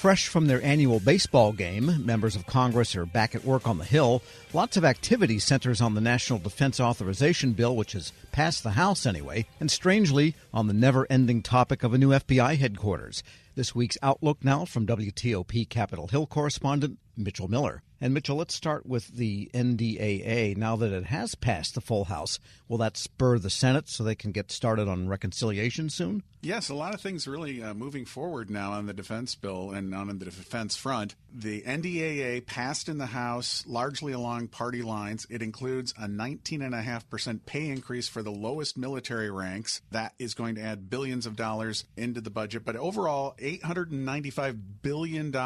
Fresh from their annual baseball game, members of Congress are back at work on the Hill. Lots of activity centers on the National Defense Authorization Bill, which has passed the House anyway, and strangely, on the never-ending topic of a new FBI headquarters. This week's Outlook now from WTOP Capitol Hill correspondent Mitchell Miller. And Mitchell, let's start with the NDAA. Now that it has passed the full House, will that spur the Senate so they can get started on reconciliation soon? Yes, a lot of things really moving forward now on the defense bill and on the defense front. The NDAA passed in the House largely along party lines. It includes a 19.5% pay increase for the lowest military ranks. That is going to add billions of dollars into the budget. But overall, $895 billion.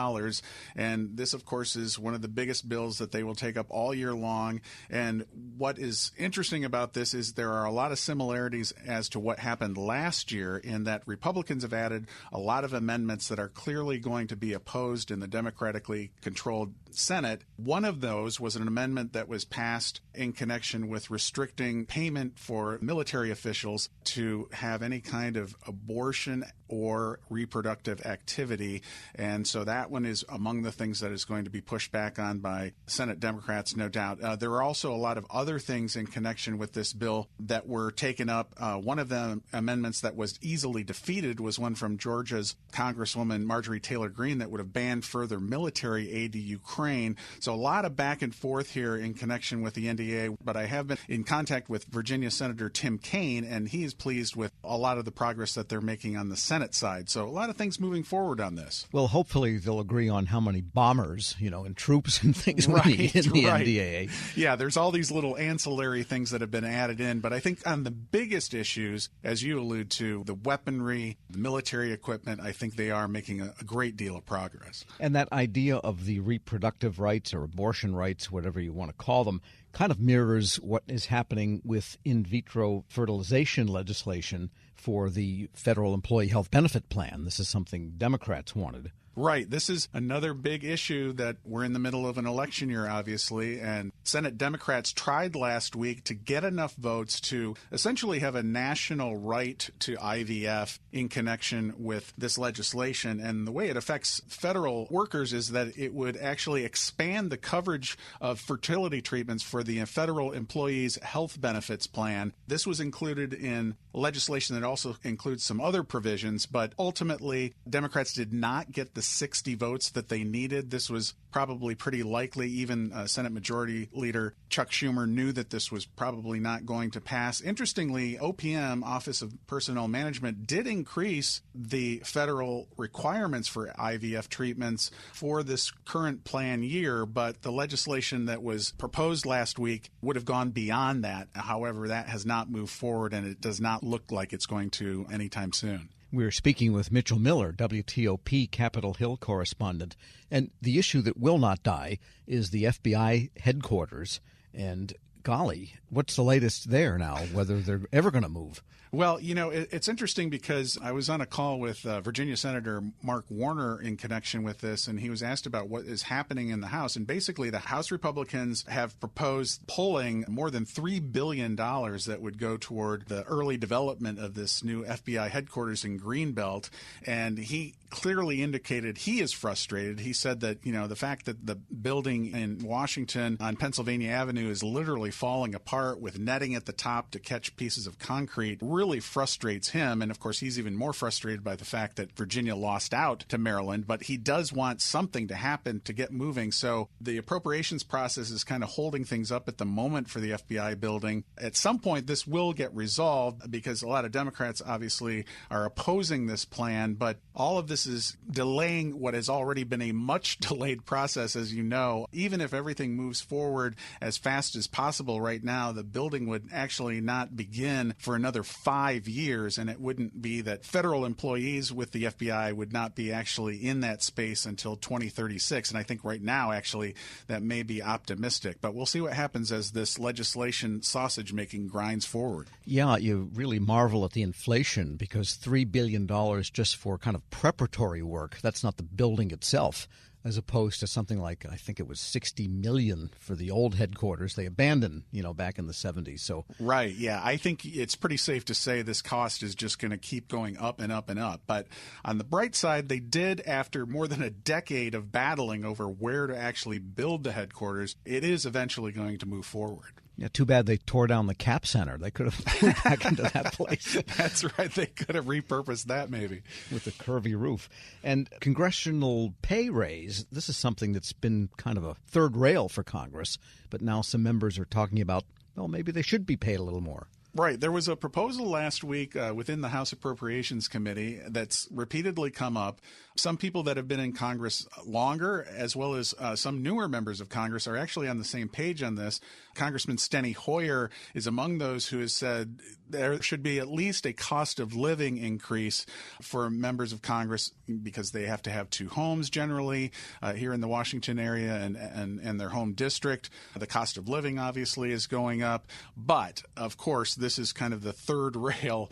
And this, of course, is one of the biggest bills that they will take up all year long. And what is interesting about this is there are a lot of similarities as to what happened last year in that Republicans have added a lot of amendments that are clearly going to be opposed in the democratically controlled Senate. One of those was an amendment that was passed in connection with restricting payment for military officials to have any kind of abortion or reproductive activity. And so that one is among the things that is going to be pushed back on by Senate Democrats, no doubt. There are also a lot of other things in connection with this bill that were taken up. One of the amendments that was easily defeated was one from Georgia's Congresswoman Marjorie Taylor Greene that would have banned further military aid to Ukraine. So a lot of back and forth here in connection with the NDA, but I have been in contact with Virginia Senator Tim Kaine, and he is pleased with a lot of the progress that they're making on the Senate side. So a lot of things moving forward on this. Well, hopefully they'll agree on how many bombers, and troops and things we need in the NDAA. Yeah, there's all these little ancillary things that have been added in, but I think on the biggest issues, as you allude to, the weaponry, the military equipment, I think they are making a great deal of progress. And that idea of the reproductive rights or abortion rights, whatever you want to call them, kind of mirrors what is happening with in vitro fertilization legislation for the Federal Employee Health Benefit Plan. This is something Democrats wanted. Right. This is another big issue that we're in the middle of an election year, obviously, and Senate Democrats tried last week to get enough votes to essentially have a national right to IVF in connection with this legislation. And the way it affects federal workers is that it would actually expand the coverage of fertility treatments for the Federal Employees Health Benefits Plan. This was included in legislation that also includes some other provisions, but ultimately Democrats did not get the 60 votes that they needed. This was probably pretty likely. Even Senate Majority Leader Chuck Schumer knew that this was probably not going to pass. Interestingly, OPM, Office of Personnel Management, did increase the federal requirements for IVF treatments for this current plan year, but the legislation that was proposed last week would have gone beyond that. However, that has not moved forward, and it does not look like it's going to anytime soon. We're speaking with Mitchell Miller, WTOP Capitol Hill correspondent. And the issue that will not die is the FBI headquarters. And golly, what's the latest there now, whether they're ever going to move? Well, it's interesting because I was on a call with Virginia Senator Mark Warner in connection with this, and he was asked about what is happening in the House. And basically, the House Republicans have proposed pulling more than $3 billion that would go toward the early development of this new FBI headquarters in Greenbelt. And he clearly indicated he is frustrated. He said that, the fact that the building in Washington on Pennsylvania Avenue is literally falling apart with netting at the top to catch pieces of concrete really frustrates him. And of course, he's even more frustrated by the fact that Virginia lost out to Maryland, but he does want something to happen to get moving. So the appropriations process is kind of holding things up at the moment for the FBI building. At some point, this will get resolved because a lot of Democrats obviously are opposing this plan, but all of this is delaying what has already been a much delayed process, as you know. Even if everything moves forward as fast as possible right now, the building would actually not begin for another 5 years, and it wouldn't be that federal employees with the FBI would not be actually in that space until 2036. And I think right now, actually, that may be optimistic. But we'll see what happens as this legislation sausage making grinds forward. Yeah, you really marvel at the inflation because $3 billion just for kind of preparatory work. That's not the building itself. as opposed to something like, I think it was $60 million for the old headquarters they abandoned, back in the 70s. So right, yeah, I think it's pretty safe to say this cost is just going to keep going up and up and up. But on the bright side, they did, after more than a decade of battling over where to actually build the headquarters, it is eventually going to move forward. Yeah, too bad they tore down the Cap Center. They could have moved back into that place. That's right. They could have repurposed that maybe. With the curvy roof. And congressional pay raise, this is something that's been kind of a third rail for Congress. But now some members are talking about, well, maybe they should be paid a little more. Right. There was a proposal last week within the House Appropriations Committee that's repeatedly come up. Some people that have been in Congress longer, as well as some newer members of Congress, are actually on the same page on this. Congressman Steny Hoyer is among those who has said there should be at least a cost of living increase for members of Congress because they have to have two homes generally here in the Washington area and their home district. The cost of living obviously is going up. But, of course, this is kind of the third rail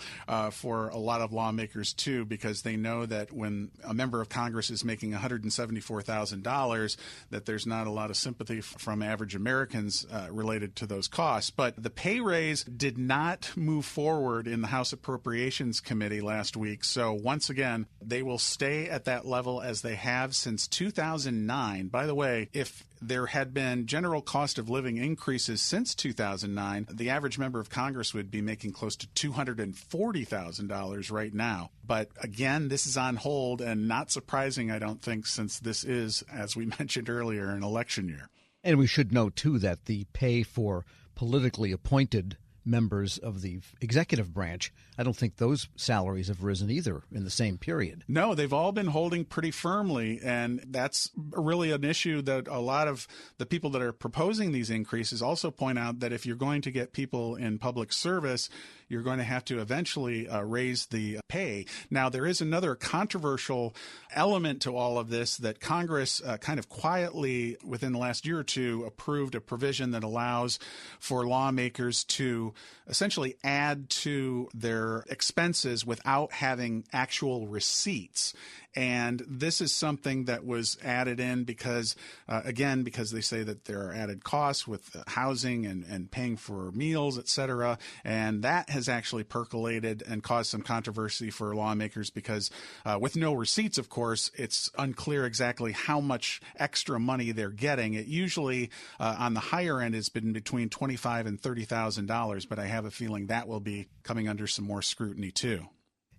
for a lot of lawmakers, too, because they know that when a member of Congress is making $174,000, that there's not a lot of sympathy from average Americans related to those costs. But the pay raise did not move forward in the House Appropriations Committee last week. So once again, they will stay at that level as they have since 2009. By the way, if there had been general cost of living increases since 2009, the average member of Congress would be making close to $240,000 right now. But again, this is on hold, and not surprising, I don't think, since this is, as we mentioned earlier, an election year. And we should note, too, that the pay for politically appointed members of the executive branch, I don't think those salaries have risen either in the same period. No, they've all been holding pretty firmly, and that's really an issue that a lot of the people that are proposing these increases also point out, that if you're going to get people in public service, you're going to have to eventually raise the pay. Now, there is another controversial element to all of this, that Congress kind of quietly within the last year or two approved a provision that allows for lawmakers to essentially add to their expenses without having actual receipts. And this is something that was added in because, again, because they say that there are added costs with housing and paying for meals, et cetera. And that has actually percolated and caused some controversy for lawmakers because with no receipts, of course, it's unclear exactly how much extra money they're getting. It usually on the higher end has been between $25,000 and $30,000, but I have a feeling that will be coming under some more scrutiny too.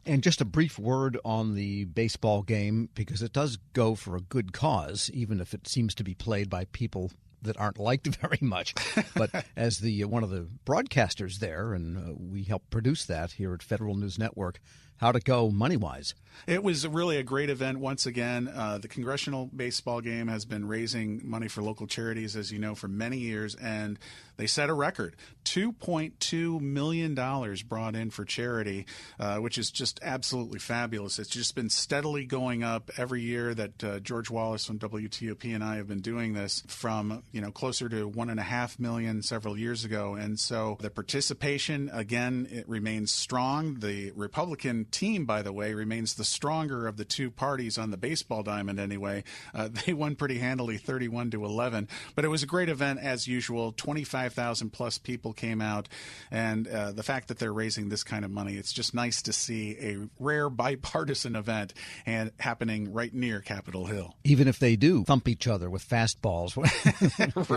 And just a brief word on the baseball game, because it does go for a good cause, even if it seems to be played by people that aren't liked very much. But as one of the broadcasters there, and we help produce that here at Federal News Network, how'd it go money-wise? It was really a great event once again. The Congressional Baseball Game has been raising money for local charities, as you know, for many years, and they set a record. $2.2 million brought in for charity, which is just absolutely fabulous. It's just been steadily going up every year that George Wallace from WTOP and I have been doing this, from closer to $1.5 million several years ago. And so the participation, again, it remains strong. The Republican team, by the way, remains the stronger of the two parties on the baseball diamond anyway. They won pretty handily, 31-11. But it was a great event as usual. 25,000 plus people came out. And the fact that they're raising this kind of money, it's just nice to see a rare bipartisan event and happening right near Capitol Hill. Even if they do thump each other with fastballs, right.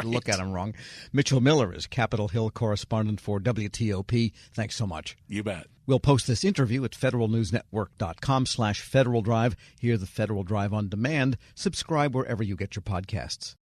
Look at them wrong. Mitchell Miller is Capitol Hill correspondent for WTOP. Thanks so much. You bet. We'll post this interview at federalnewsnetwork.com/Federal Drive. Hear the Federal Drive on demand. Subscribe wherever you get your podcasts.